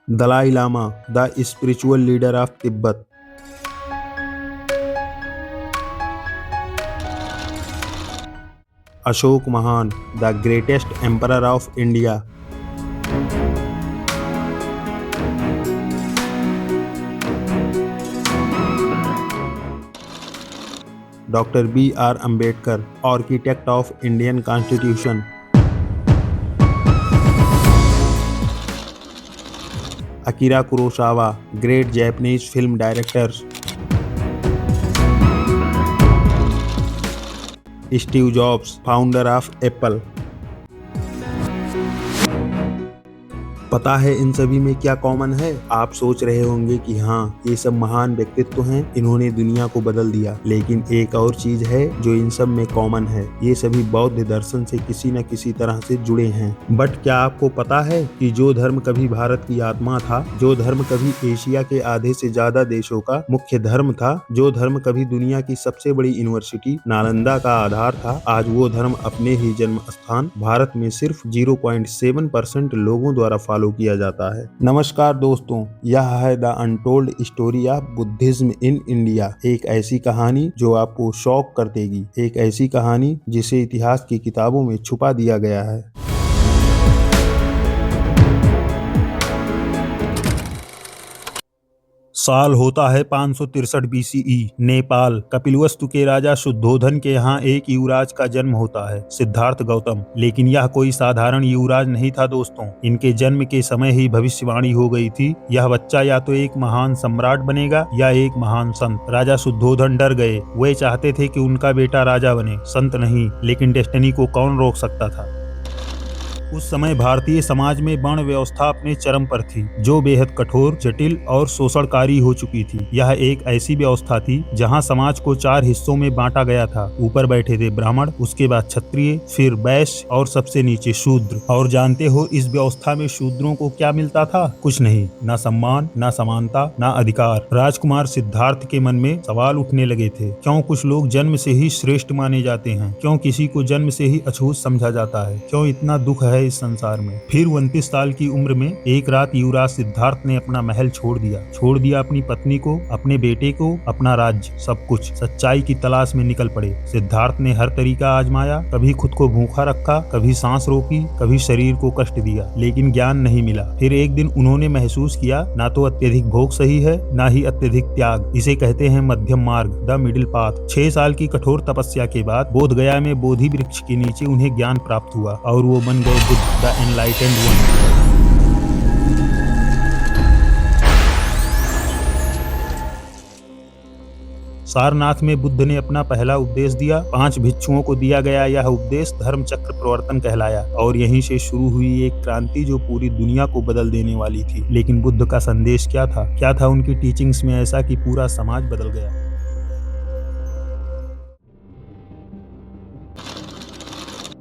Dalai Lama, the spiritual leader of Tibet. Ashoka महान, the greatest emperor of India. Doctor B.R. Ambedkar, architect of Indian constitution. Akira Kurosawa, great Japanese film director. Steve Jobs, founder of Apple. पता है इन सभी में क्या common है? आप सोच रहे होंगे कि हाँ, ये सब महान व्यक्तित्व हैं, इन्होंने दुनिया को बदल दिया। लेकिन एक और चीज है जो इन सब में कॉमन है, ये सभी बौद्ध दर्शन से किसी न किसी तरह से जुड़े हैं। बट क्या आपको पता है कि जो धर्म कभी भारत की आत्मा था, जो धर्म कभी एशिया के आधे से ज्यादा देशों का मुख्य धर्म था, जो धर्म कभी दुनिया की सबसे बड़ी यूनिवर्सिटी नालंदा का आधार था, आज वो धर्म अपने ही जन्म स्थान भारत में सिर्फ 0.7% लोगों द्वारा फॉलो किया जाता है। नमस्कार दोस्तों, यह है the untold story of Buddhism in India. एक ऐसी कहानी जो आपको शॉक कर देगी, एक ऐसी कहानी जिसे इतिहास की किताबों में छुपा दिया गया है। साल होता है 563 BCE। नेपाल, कपिलवस्तु के राजा शुद्धोधन के यहाँ एक युवराज का जन्म होता है, सिद्धार्थ गौतम। लेकिन यह कोई साधारण युवराज नहीं था दोस्तों। इनके जन्म के समय ही भविष्यवाणी हो गई थी, यह बच्चा या तो एक महान सम्राट बनेगा या एक महान संत। राजा शुद्धोधन डर गए। वे चाहते थे कि उनका बेटा राजा बने, संत नहीं। लेकिन डेस्टिनी को कौन रोक सकता था? उस समय भारतीय समाज में वर्ण व्यवस्था अपने चरम पर थी, जो बेहद कठोर, जटिल और शोषणकारी हो चुकी थी। यह एक ऐसी व्यवस्था थी जहां समाज को 4 हिस्सों में बांटा गया था। ऊपर बैठे थे ब्राह्मण, उसके बाद क्षत्रिय, फिर वैश्य और सबसे नीचे शूद्र। और जानते हो इस व्यवस्था में शूद्रों को क्या मिलता था? कुछ नहीं, ना सम्मान, ना समानता, ना अधिकार। राजकुमार सिद्धार्थ के मन में सवाल उठने लगे थे। क्यों कुछ लोग जन्म से ही श्रेष्ठ माने जाते हैं? क्यों किसी को जन्म से ही अछूत समझा जाता है? क्यों इतना दुख है इस संसार में? फिर 29 साल की उम्र में एक रात युवराज सिद्धार्थ ने अपना महल छोड़ दिया अपनी पत्नी को, अपने बेटे को, अपना राज्य, सब कुछ। सच्चाई की तलाश में निकल पड़े। सिद्धार्थ ने हर तरीका आजमाया, कभी खुद को भूखा रखा, कभी सांस रोकी, कभी शरीर को कष्ट दिया, लेकिन ज्ञान नहीं मिला। फिर एक दिन उन्होंने महसूस किया, ना तो अत्यधिक भोग सही है, ना ही अत्यधिक त्याग। इसे कहते हैं मध्यम मार्ग, द मिडिल पाथ। 6 साल की कठोर तपस्या के बाद बोधगया में बोधि वृक्ष के नीचे उन्हें ज्ञान प्राप्त हुआ और वो बन गए Buddha, the enlightened one. Sarnath में बुद्ध ने अपना पहला उपदेश दिया। 5 भिक्षुओं को दिया गया यह उपदेश धर्म चक्र प्रवर्तन कहलाया और यहीं से शुरू हुई एक क्रांति जो पूरी दुनिया को बदल देने वाली थी। लेकिन बुद्ध का संदेश क्या था? क्या था उनकी टीचिंग्स में ऐसा कि पूरा समाज बदल गया?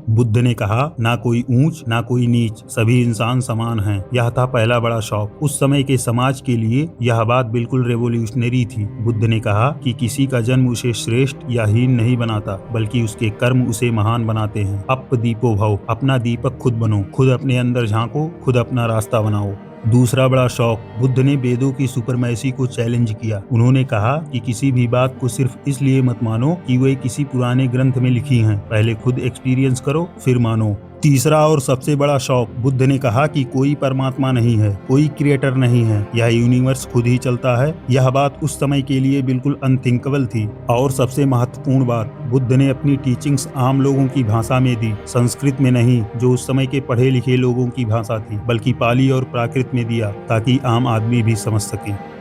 बुद्ध ने कहा, ना कोई ऊंच ना कोई नीच, सभी इंसान समान हैं। यह था पहला बड़ा शौक। उस समय के समाज के लिए यह बात बिल्कुल रेवोल्यूशनरी थी। बुद्ध ने कहा कि किसी का जन्म उसे श्रेष्ठ या हीन नहीं बनाता, बल्कि उसके कर्म उसे महान बनाते हैं। अप दीपो भव, अपना दीपक खुद बनो, खुद अपने अंदर झांको, खुद अपना रास्ता बनाओ। दूसरा बड़ा शौक, बुद्ध ने वेदों की सुपरमैसी को चैलेंज किया। उन्होंने कहा कि किसी भी बात को सिर्फ इसलिए मत मानो कि वे किसी पुराने ग्रंथ में लिखी हैं, पहले खुद एक्सपीरियंस करो फिर मानो। तीसरा और सबसे बड़ा शौक, बुद्ध ने कहा कि कोई परमात्मा नहीं है, कोई क्रिएटर नहीं है, यह यूनिवर्स खुद ही चलता है। यह बात उस समय के लिए बिल्कुल अनथिंकेबल थी। और सबसे महत्वपूर्ण बात, बुद्ध ने अपनी टीचिंग्स आम लोगों की भाषा में दी, संस्कृत में नहीं जो उस समय के पढ़े लिखे लोगों की भाषा थी, बल्कि पाली और प्राकृत में दिया ताकि आम आदमी भी समझ सके।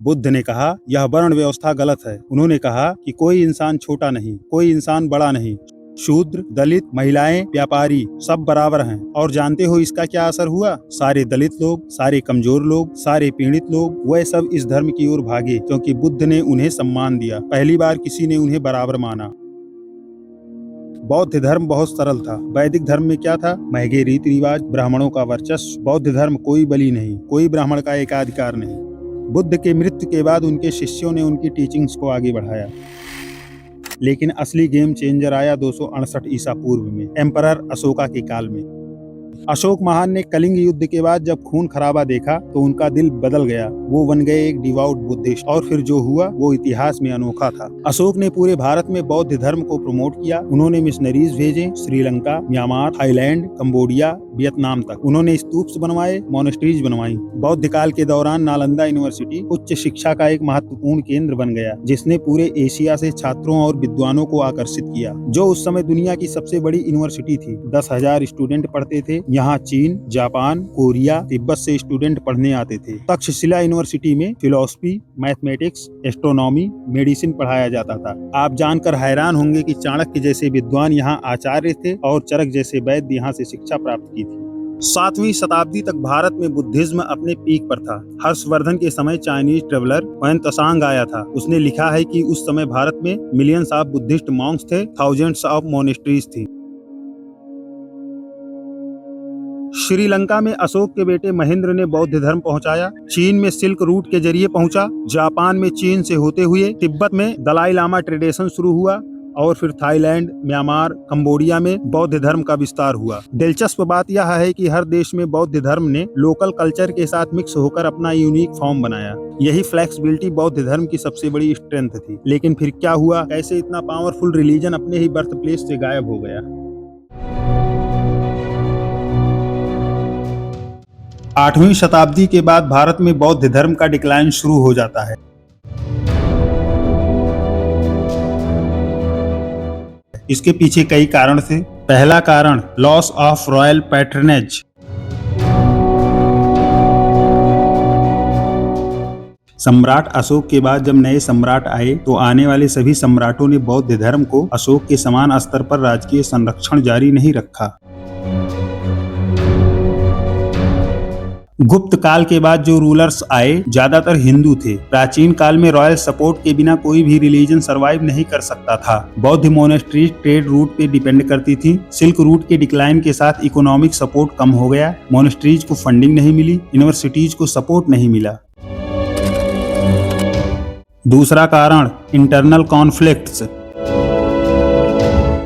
बुद्ध ने कहा यह वर्ण व्यवस्था गलत है। उन्होंने कहा कि कोई इंसान छोटा नहीं, कोई इंसान बड़ा नहीं, शूद्र, दलित, महिलाएं, व्यापारी सब बराबर हैं। और जानते हो इसका क्या असर हुआ? सारे दलित लोग, सारे कमजोर लोग, सारे पीड़ित लोग, वह सब इस धर्म की ओर भागे क्योंकि बुद्ध ने उन्हें सम्मान दिया। पहली बार किसी ने उन्हें बराबर माना। बौद्ध धर्म बहुत सरल था। वैदिक धर्म में क्या था? महंगे रीति रिवाज, ब्राह्मणों का वर्चस्व। बौद्ध धर्म कोई बलि नहीं, कोई ब्राह्मण का एकाधिकार नहीं। बुद्ध के मृत्यु के बाद उनके शिष्यों ने उनकी टीचिंग्स को आगे बढ़ाया। लेकिन असली गेम चेंजर आया 268 ईसा पूर्व में, एम्परर अशोका के काल में। अशोक महान ने कलिंग युद्ध के बाद जब खून खराबा देखा तो उनका दिल बदल गया। वो बन गए एक डिवाउट बुद्धिस्ट और फिर जो हुआ वो इतिहास में अनोखा था। अशोक ने पूरे भारत में बौद्ध धर्म को प्रमोट किया। उन्होंने मिशनरीज भेजे Sri Lanka, Myanmar, Thailand, Cambodia, Vietnam तक। उन्होंने स्तूप्स बनवाए, मोनेस्ट्रीज बनवाई। बौद्ध काल के दौरान नालंदा यूनिवर्सिटी उच्च शिक्षा का एक महत्वपूर्ण केंद्र बन गया, जिसने पूरे एशिया से छात्रों और विद्वानों को आकर्षित किया। जो उस समय दुनिया की सबसे बड़ी यूनिवर्सिटी थी। 10,000 स्टूडेंट पढ़ते थे। यहाँ चीन, जापान, कोरिया, तिब्बत से स्टूडेंट पढ़ने आते थे। तक्षशिला यूनिवर्सिटी में फिलॉसफी, मैथमेटिक्स, एस्ट्रोनॉमी, मेडिसिन पढ़ाया जाता था। आप जानकर हैरान होंगे कि चाणक्य जैसे विद्वान यहाँ आचार्य थे और चरक जैसे वैद्य यहाँ से शिक्षा प्राप्त की थी। 7वीं शताब्दी तक भारत में बुद्धिज्म अपने पीक पर था। हर्षवर्धन के समय चाइनीज ट्रेवलर ह्वेन त्सांग आया था। उसने लिखा है कि उस समय भारत में मिलियंस ऑफ बुद्धिस्ट मॉन्क्स थे, थाउजेंड्स ऑफ मोनेस्ट्रीज थी। श्रीलंका में अशोक के बेटे महेंद्र ने बौद्ध धर्म पहुंचाया। चीन में सिल्क रूट के जरिए पहुंचा। जापान में चीन से होते हुए तिब्बत में दलाई लामा ट्रेडिशन शुरू हुआ और फिर थाईलैंड, म्यांमार, कंबोडिया में बौद्ध धर्म का विस्तार हुआ। दिलचस्प बात यह है कि हर देश में बौद्ध धर्म ने लोकल कल्चर के साथ मिक्स होकर अपना यूनिक फॉर्म बनाया। यही फ्लेक्सिबिलिटी बौद्ध धर्म की सबसे बड़ी स्ट्रेंथ थी। लेकिन फिर क्या हुआ? कैसे इतना पावरफुल रिलीजन अपने ही बर्थ प्लेस से गायब हो गया? 8वीं शताब्दी के बाद भारत में बौद्ध धर्म का डिक्लाइन शुरू हो जाता है। इसके पीछे कई कारण थे। पहला कारण लॉस ऑफ रॉयल पैट्रनेज। सम्राट अशोक के बाद जब नए सम्राट आए तो आने वाले सभी सम्राटों ने बौद्ध धर्म को अशोक के समान स्तर पर राजकीय संरक्षण जारी नहीं रखा। गुप्त काल के बाद जो रूलर्स आए ज्यादातर हिंदू थे। प्राचीन काल में रॉयल सपोर्ट के बिना कोई भी रिलीजन सरवाइव नहीं कर सकता था। बौद्ध मोनेस्ट्रीज ट्रेड रूट पे डिपेंड करती थी। सिल्क रूट के डिक्लाइन के साथ इकोनॉमिक सपोर्ट कम हो गया। मोनेस्ट्रीज को फंडिंग नहीं मिली, यूनिवर्सिटीज को सपोर्ट नहीं मिला। दूसरा कारण इंटरनल कॉन्फ्लिक्ट्स।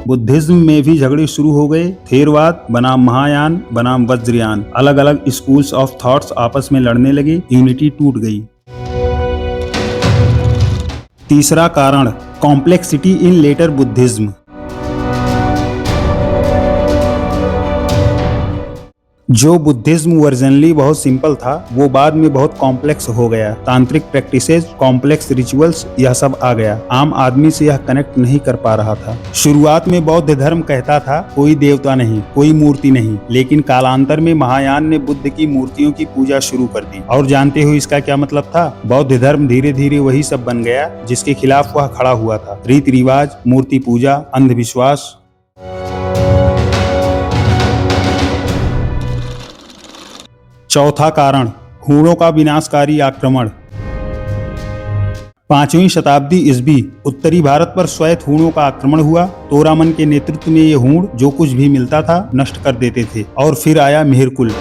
बुद्धिज्म में भी झगड़े शुरू हो गए। थेरवाद बनाम महायान बनाम वज्रयान, अलग अलग स्कूल्स ऑफ थॉट्स आपस में लड़ने लगे। यूनिटी टूट गई। तीसरा कारण कॉम्प्लेक्सिटी इन लेटर बुद्धिज्म। जो बुद्धिज्म ओरिजिनली बहुत सिंपल था वो बाद में बहुत कॉम्प्लेक्स हो गया। तांत्रिक प्रैक्टिसेस, कॉम्प्लेक्स रिचुअल्स, यह सब आ गया। आम आदमी से यह कनेक्ट नहीं कर पा रहा था। शुरुआत में बौद्ध धर्म कहता था कोई देवता नहीं, कोई मूर्ति नहीं, लेकिन कालांतर में महायान ने बुद्ध की मूर्तियों की पूजा शुरू कर दी। और जानते हो इसका क्या मतलब था? बौद्ध धर्म धीरे धीरे वही सब बन गया जिसके खिलाफ वह खड़ा हुआ था। रीति रिवाज, मूर्ति पूजा, अंधविश्वास। चौथा कारण हूणों का विनाशकारी आक्रमण। 5वीं शताब्दी ईस्वी उत्तरी भारत पर श्वेत हूणों का आक्रमण हुआ। तोरामन के नेतृत्व में ये हूण जो कुछ भी मिलता था नष्ट कर देते थे। और फिर आया मिहिरकुल।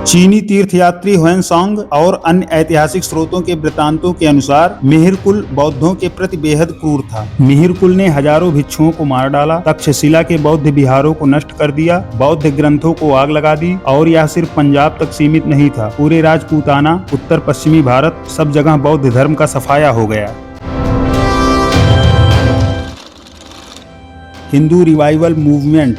चीनी तीर्थयात्री ह्वेनसांग और अन्य ऐतिहासिक स्रोतों के वृत्तांतों के अनुसार मिहिरकुल बौद्धों के प्रति बेहद क्रूर था। मिहिरकुल ने हजारों भिक्षुओं को मार डाला, तक्षशिला के बौद्ध विहारों को नष्ट कर दिया, बौद्ध ग्रंथों को आग लगा दी। और यह सिर्फ पंजाब तक सीमित नहीं था, पूरे राजपूताना, उत्तर पश्चिमी भारत, सब जगह बौद्ध धर्म का सफाया हो गया। Hindu revival movement.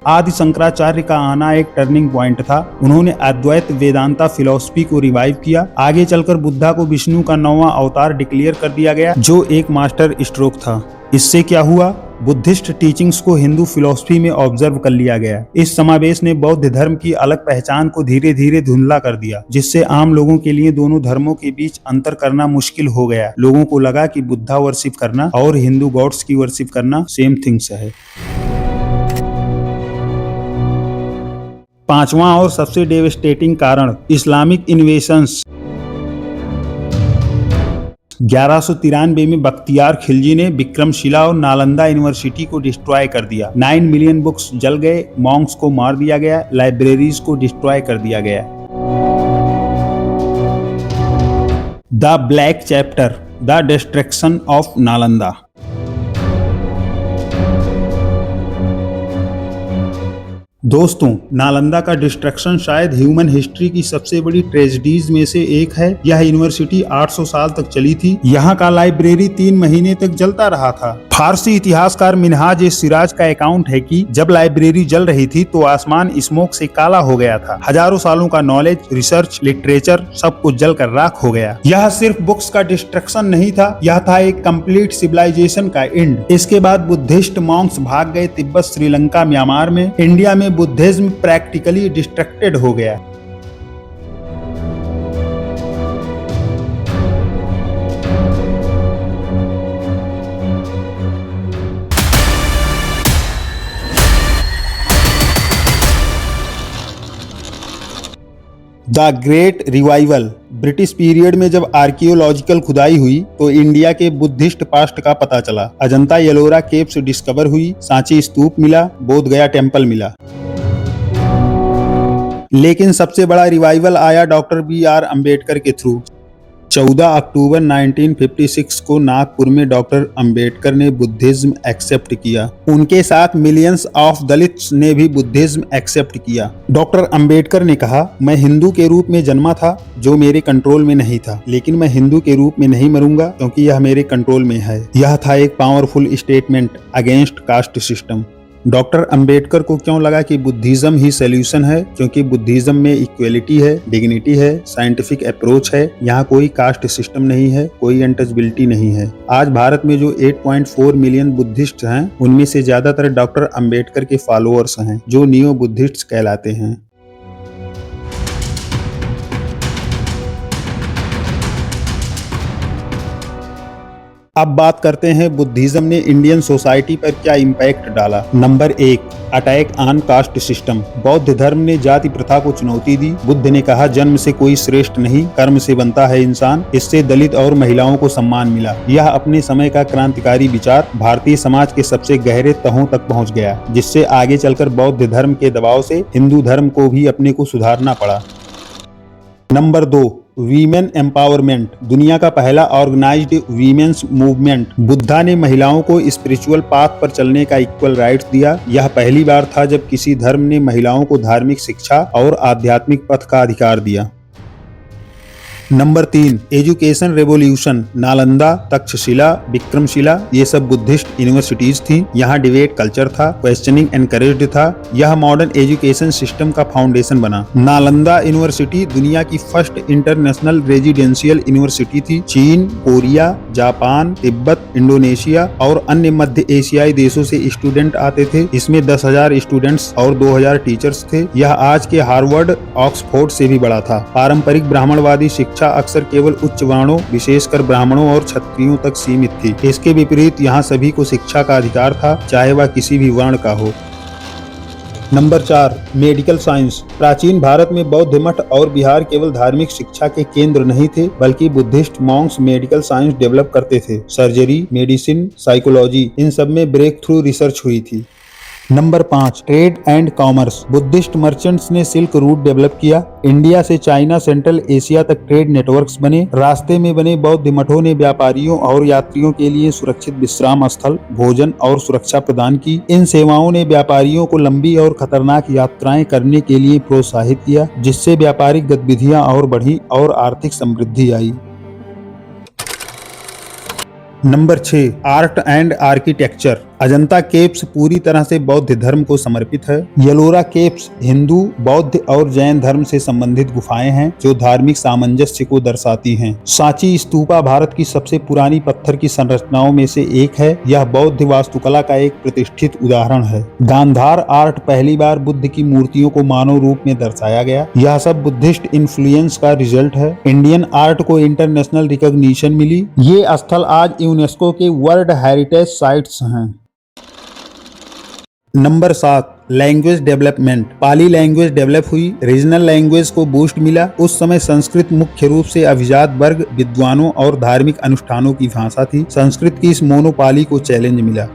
आदि शंकराचार्य का आना एक टर्निंग पॉइंट था। उन्होंने अद्वैत वेदांता फिलॉसफी को रिवाइव किया। आगे चलकर बुद्धा को विष्णु का 9वां अवतार डिक्लेयर कर दिया गया, जो एक मास्टर स्ट्रोक था। इससे क्या हुआ? बुद्धिस्ट टीचिंग्स को हिंदू फिलॉसफी में ऑब्जर्व कर लिया गया। इस समावेश ने बौद्ध धर्म की अलग पहचान को धीरे धीरे धुंधला कर दिया, जिससे आम लोगों के लिए दोनों धर्मों के बीच अंतर करना मुश्किल हो गया। लोगों को लगा कि बुद्धा वर्शिप करना और हिंदू गॉड्स की वर्शिप करना सेम थिंग्स है। 5वां और सबसे डेवेस्टेटिंग कारण इस्लामिक इन्वेशंस। 1193 में बख्तियार खिलजी ने विक्रमशिला और नालंदा यूनिवर्सिटी को डिस्ट्रॉय कर दिया। 9 मिलियन बुक्स जल गए, मॉन्क्स को मार दिया गया, लाइब्रेरीज को डिस्ट्रॉय कर दिया गया। The black chapter, the destruction of Nalanda. दोस्तों, नालंदा का डिस्ट्रक्शन शायद ह्यूमन हिस्ट्री की सबसे बड़ी ट्रेजेडीज में से एक है। यह यूनिवर्सिटी 800 साल तक चली थी। यहाँ का लाइब्रेरी 3 महीने तक जलता रहा था। फारसी इतिहासकार मिनहाज सिराज का अकाउंट है कि जब लाइब्रेरी जल रही थी तो आसमान स्मोक से काला हो गया था। हजारों सालों का नॉलेज, रिसर्च, लिटरेचर सब कुछ जलकर राख हो गया। यह सिर्फ बुक्स का डिस्ट्रक्शन नहीं था, यह था एक कंप्लीट सिविलाइजेशन का एंड। इसके बाद बुद्धिस्ट मॉन्क्स भाग गए तिब्बत, श्रीलंका, म्यांमार में। इंडिया में बुद्धिज्म प्रैक्टिकली डिस्ट्रक्टेड हो गया। The great revival. British period में जब आर्कियोलॉजिकल खुदाई हुई तो इंडिया के बुद्धिस्ट पास्ट का पता चला। अजंता एलोरा केव्स डिस्कवर हुई, सांची स्तूप मिला, बोध गया टेम्पल मिला। लेकिन सबसे बड़ा रिवाइवल आया डॉक्टर बी.आर. अम्बेडकर के थ्रू। 14 अक्टूबर 1956 को नागपुर में डॉक्टर अंबेडकर ने बुद्धिज्म एक्सेप्ट किया। उनके साथ मिलियंस ऑफ दलित्स ने भी बुद्धिज्म एक्सेप्ट किया। डॉक्टर अंबेडकर ने कहा, मैं हिंदू के रूप में जन्मा था जो मेरे कंट्रोल में नहीं था, लेकिन मैं हिंदू के रूप में नहीं मरूंगा क्योंकि यह मेरे कंट्रोल में है। यह था एक powerful statement against caste system. Doctor Ambedkar को क्यों लगा कि बुद्धिज्म ही सॉल्यूशन है? क्योंकि बुद्धिज्म में इक्वलिटी है, डिग्निटी है, साइंटिफिक अप्रोच है। यहाँ कोई कास्ट सिस्टम नहीं है, कोई अनटचेबिलिटी नहीं है। आज भारत में जो 8.4 मिलियन बुद्धिस्ट हैं, उनमें से ज्यादातर डॉक्टर अंबेडकर के फॉलोअर्स हैं, जो नियो बुद्धिस्ट कहलाते हैं। अब बात करते हैं बुद्धिज्म ने इंडियन सोसाइटी पर क्या इम्पैक्ट डाला। Number 1, attack on caste system. बौद्ध धर्म ने जाति प्रथा को चुनौती दी। बुद्ध ने कहा, जन्म से कोई श्रेष्ठ नहीं, कर्म से बनता है इंसान। इससे दलित और महिलाओं को सम्मान मिला। यह अपने समय का क्रांतिकारी विचार भारतीय समाज के सबसे गहरे तहों तक पहुंच गया, जिससे आगे चलकर बौद्ध धर्म के दबाव से हिंदू धर्म को भी अपने को सुधारना पड़ा। Number 2, women empowerment. दुनिया का पहला ऑर्गेनाइज्ड वीमेन्स मूवमेंट। बुद्धा ने महिलाओं को स्पिरिचुअल पाथ पर चलने का इक्वल राइट्स दिया। यह पहली बार था जब किसी धर्म ने महिलाओं को धार्मिक शिक्षा और आध्यात्मिक पथ का अधिकार दिया। Number 3, education revolution. Nalanda, Takshashila, Vikramshila ये सब बुद्धिस्ट यूनिवर्सिटीज थी। यहाँ डिबेट कल्चर था, क्वेश्चनिंग एनकरेज्ड था। यह मॉडर्न एजुकेशन सिस्टम का फाउंडेशन बना। नालंदा यूनिवर्सिटी दुनिया की फर्स्ट इंटरनेशनल रेजिडेंशियल यूनिवर्सिटी थी। चीन, कोरिया, जापान, तिब्बत, इंडोनेशिया और अन्य मध्य एशियाई देशों से स्टूडेंट आते थे। इसमें 10,000 स्टूडेंट्स और 2,000 टीचर्स थे। यह आज के हार्वर्ड, ऑक्सफोर्ड से भी बड़ा था। पारंपरिक ब्राह्मणवादी शिक्षा अक्सर केवल उच्च वर्णों, विशेषकर ब्राह्मणों और क्षत्रियों तक सीमित थी। इसके विपरीत यहाँ सभी को शिक्षा का अधिकार था, चाहे वह किसी भी वर्ण का हो। Number 4, medical science. प्राचीन भारत में बौद्ध मठ और विहार केवल धार्मिक शिक्षा के केंद्र नहीं थे, बल्कि Buddhist Monks medical science develop करते थे। सर्जरी, मेडिसिन, साइकोलॉजी, इन सब में ब्रेक थ्रू रिसर्च हुई थी। Number 5, trade and commerce. Buddhist merchants ने सिल्क रूट डेवलप किया। इंडिया से चाइना, सेंट्रल एशिया तक ट्रेड नेटवर्क्स बने। रास्ते में बने बौद्ध मठों ने व्यापारियों और यात्रियों के लिए सुरक्षित विश्राम स्थल, भोजन और सुरक्षा प्रदान की। इन सेवाओं ने व्यापारियों को लंबी और खतरनाक यात्राएं करने के लिए प्रोत्साहित किया, जिससे व्यापारिक गतिविधियां और बढ़ी और आर्थिक समृद्धि आई। Number 6, art and architecture. Ajanta caves पूरी तरह से बौद्ध धर्म को समर्पित है। येलोरा केव्स हिंदू, बौद्ध और जैन धर्म से संबंधित गुफाएं हैं जो धार्मिक सामंजस्य को दर्शाती हैं। सांची स्तूपा भारत की सबसे पुरानी पत्थर की संरचनाओं में से एक है। यह बौद्ध वास्तुकला का एक प्रतिष्ठित उदाहरण है। गांधार आर्ट पहली बार बुद्ध की मूर्तियों को मानव रूप में दर्शाया गया। यह सब बुद्धिस्ट इन्फ्लुएंस का रिजल्ट है। इंडियन आर्ट को इंटरनेशनल रिकॉग्निशन मिली। ये स्थल आज यूनेस्को के वर्ल्ड हेरिटेज साइट्स हैं। Number 7, language development. Pali language develop हुई, रीजनल लैंग्वेज को बूस्ट मिला। उस समय संस्कृत मुख्य रूप से अभिजात वर्ग, विद्वानों और धार्मिक अनुष्ठानों की भाषा थी। संस्कृत की इस मोनोपाली को चैलेंज मिला।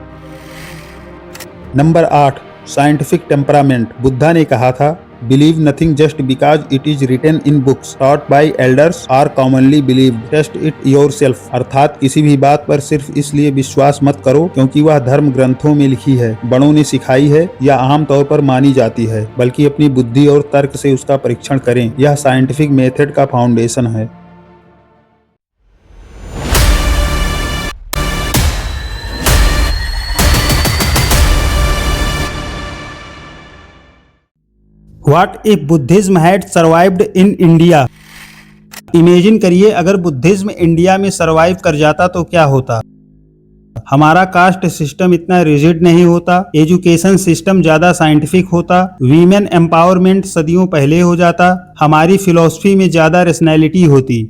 Number 8, scientific temperament. बुद्धा ने कहा था, believe nothing just because it is written in books taught by elders or commonly believed, test it yourself. अर्थात किसी भी बात पर सिर्फ इसलिए विश्वास मत करो क्योंकि वह धर्म ग्रंथों में लिखी है, बड़ों ने सिखाई है या आम तौर पर मानी जाती है, बल्कि अपनी बुद्धि और तर्क से उसका परीक्षण करें। यह साइंटिफिक मेथड का फाउंडेशन है। What if Buddhism had survived in India? Imagine करिए अगर बुद्धिज्म इंडिया में सरवाइव कर जाता तो क्या होता। हमारा कास्ट सिस्टम इतना रिजिड नहीं होता, एजुकेशन सिस्टम ज्यादा साइंटिफिक होता, वीमेन एम्पावरमेंट सदियों पहले हो जाता, हमारी फिलॉसफी में ज्यादा रेशनैलिटी होती।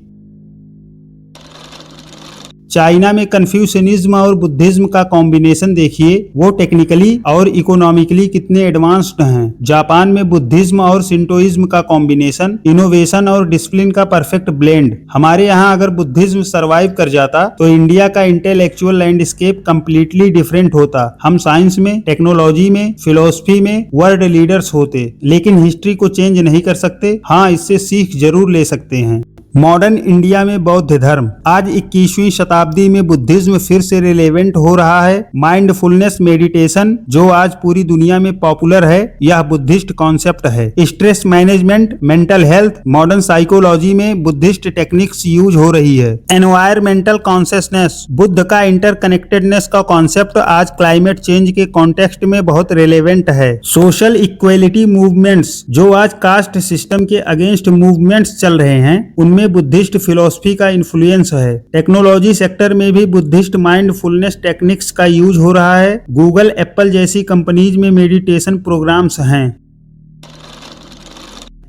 चाइना में कन्फ्यूशनिज्म और बुद्धिज्म का कॉम्बिनेशन देखिए, वो टेक्निकली और इकोनॉमिकली कितने एडवांस्ड हैं। जापान में बुद्धिज्म और सिंटोइज्म का कॉम्बिनेशन, इनोवेशन और डिसिप्लिन का परफेक्ट ब्लेंड। हमारे यहाँ अगर बुद्धिज्म सरवाइव कर जाता तो इंडिया का इंटेलेक्चुअल लैंडस्केप कंप्लीटली डिफरेंट होता। हम साइंस में, टेक्नोलॉजी में, फिलोसफी में वर्ल्ड लीडर्स होते, लेकिन हिस्ट्री को चेंज नहीं कर सकते। हाँ, इससे सीख जरूर ले सकते हैं। मॉडर्न इंडिया में बौद्ध धर्म, आज 21वीं शताब्दी में बुद्धिज्म फिर से रिलेवेंट हो रहा है। माइंडफुलनेस मेडिटेशन जो आज पूरी दुनिया में पॉपुलर है, यह बुद्धिस्ट कॉन्सेप्ट है। Stress management, mental health, modern psychology में बुद्धिस्ट टेक्निक्स यूज हो रही है। एनवायरमेंटल कॉन्शियसनेस, बुद्ध का इंटरकनेक्टेडनेस का कॉन्सेप्ट आज क्लाइमेट चेंज के कॉन्टेक्स्ट में बहुत रिलेवेंट है। सोशल इक्वेलिटी मूवमेंट्स जो आज कास्ट सिस्टम के अगेंस्ट मूवमेंट्स चल रहे हैं, उनमें बुद्धिस्ट फिलॉसफी का इन्फ्लुएंस है। टेक्नोलॉजी सेक्टर में भी बुद्धिस्ट माइंडफुलनेस टेक्निक्स का यूज हो रहा है। गूगल, एप्पल जैसी कंपनीज में मेडिटेशन प्रोग्राम्स हैं।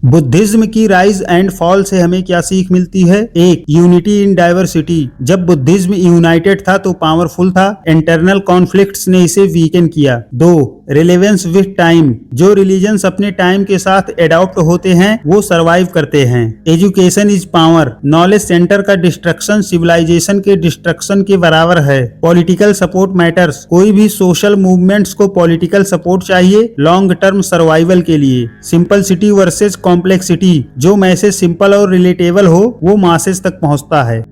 बुद्धिज्म की राइज एंड फॉल से हमें क्या सीख मिलती है? एक, यूनिटी इन डाइवर्सिटी। जब बुद्धिज्म यूनाइटेड था तो पावरफुल था, इंटरनल कॉन्फ्लिक्ट्स ने इसे वीकन किया। दो, रिलेवेंस विथ टाइम, जो रिलीजन्स अपने टाइम के साथ एडॉप्ट होते हैं वो सरवाइव करते हैं। Education is power, knowledge centre का डिस्ट्रक्शन सिविलाइजेशन के डिस्ट्रक्शन के बराबर है। पॉलिटिकल सपोर्ट मैटर्स, कोई भी सोशल मूवमेंट्स को पॉलिटिकल सपोर्ट चाहिए लॉन्ग टर्म सर्वाइवल के लिए। सिंपलिसिटी वर्सेस कॉम्प्लेक्सिटी, जो मैसेज सिंपल और रिलेटेबल हो वो मासेस तक पहुंचता है।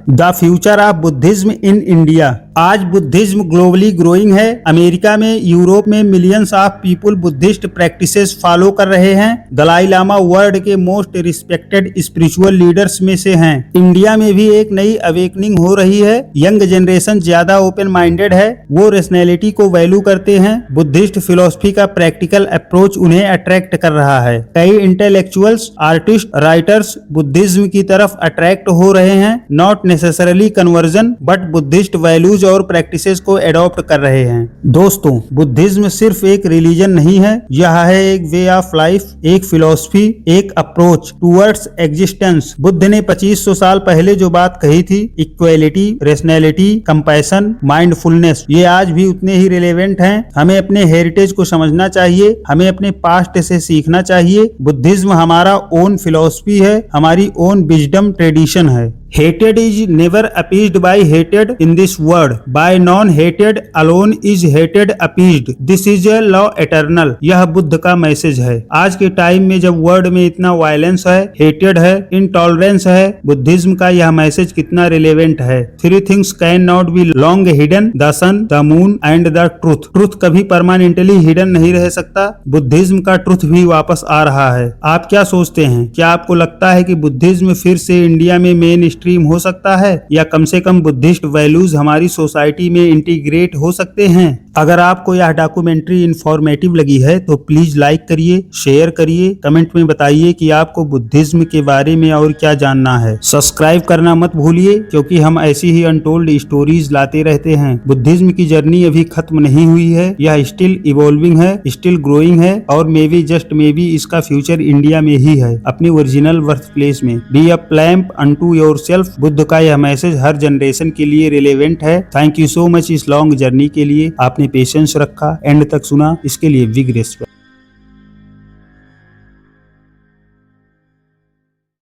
The future of Buddhism in India, आज बुद्धिज्म ग्लोबली ग्रोइंग है। अमेरिका में, यूरोप में millions of people Buddhist practices follow कर रहे हैं। दलाई लामा वर्ल्ड के मोस्ट रिस्पेक्टेड स्पिरिचुअल लीडर्स में से हैं। इंडिया में भी एक नई अवेकनिंग हो रही है। यंग जनरेशन ज्यादा ओपन माइंडेड है, वो रेशनैलिटी को वैल्यू करते हैं। बुद्धिस्ट फिलोसफी का प्रैक्टिकल अप्रोच उन्हें अट्रैक्ट कर रहा है। कई इंटेलेक्चुअल्स, आर्टिस्ट, राइटर्स बुद्धिज्म की तरफ अट्रैक्ट हो रहे हैं। Not necessarily conversion but Buddhist values और प्रैक्टिसेस को एडॉप्ट कर रहे हैं। दोस्तों, बुद्धिज्म सिर्फ एक रिलीजन नहीं है, यह है एक वे ऑफ लाइफ, एक फिलॉसफी, एक अप्रोच टुवर्ड्स एग्जिस्टेंस। बुद्ध ने 2500 साल पहले जो बात कही थी, इक्वेलिटी, रेशनैलिटी, कंपैशन, माइंडफुलनेस, ये आज भी उतने ही रिलेवेंट हैं। हमें अपने हेरिटेज को समझना चाहिए, हमें अपने पास्ट से सीखना चाहिए। बुद्धिज्म हमारा ओन फिलॉसफी है, हमारी ओन विजडम ट्रेडिशन है। Hated is never appeased by hated in this world. By non-hated alone is hated appeased. This is a law eternal. यह बुद्ध का मैसेज है। आज के टाइम में जब वर्ल्ड में इतना वायलेंस है, हेटेड है, इनटॉलरेंस है, बुद्धिज्म का यह मैसेज कितना रिलेवेंट है। 3 things can not be long hidden, the sun, the moon and the truth. Truth कभी परमानेंटली हिडन नहीं रह सकता। बुद्धिज्म का ट्रूथ भी वापस आ रहा है। आप क्या सोचते हैं? क्या आपको लगता है कि बुद्धिज्म फिर से इंडिया में मेन स्ट्रीम हो सकता है, या कम से कम बुद्धिस्ट वैल्यूज हमारी सोसाइटी में इंटीग्रेट हो सकते हैं? अगर आपको यह डॉक्यूमेंट्री इंफॉर्मेटिव लगी है तो प्लीज लाइक करिए, शेयर करिए, कमेंट में बताइए कि आपको बुद्धिज्म के बारे में और क्या जानना है। सब्सक्राइब करना मत भूलिए क्योंकि हम ऐसी ही अनटोल्ड स्टोरीज लाते रहते हैं। बुद्धिज्म की जर्नी अभी खत्म नहीं हुई है, यह स्टिल इवॉल्विंग है, स्टिल ग्रोइंग है और may be just may be इसका फ्यूचर इंडिया में ही है, अपनी ओरिजिनल बर्थ प्लेस में। Be a lamp unto yourself. Buddha का यह मैसेज हर जनरेशन के लिए रिलेवेंट है। थैंक यू सो मच इस लॉन्ग जर्नी के लिए। आपने पेशेंस रखा, एंड तक सुना, इसके लिए बिग रिस्पेक्ट।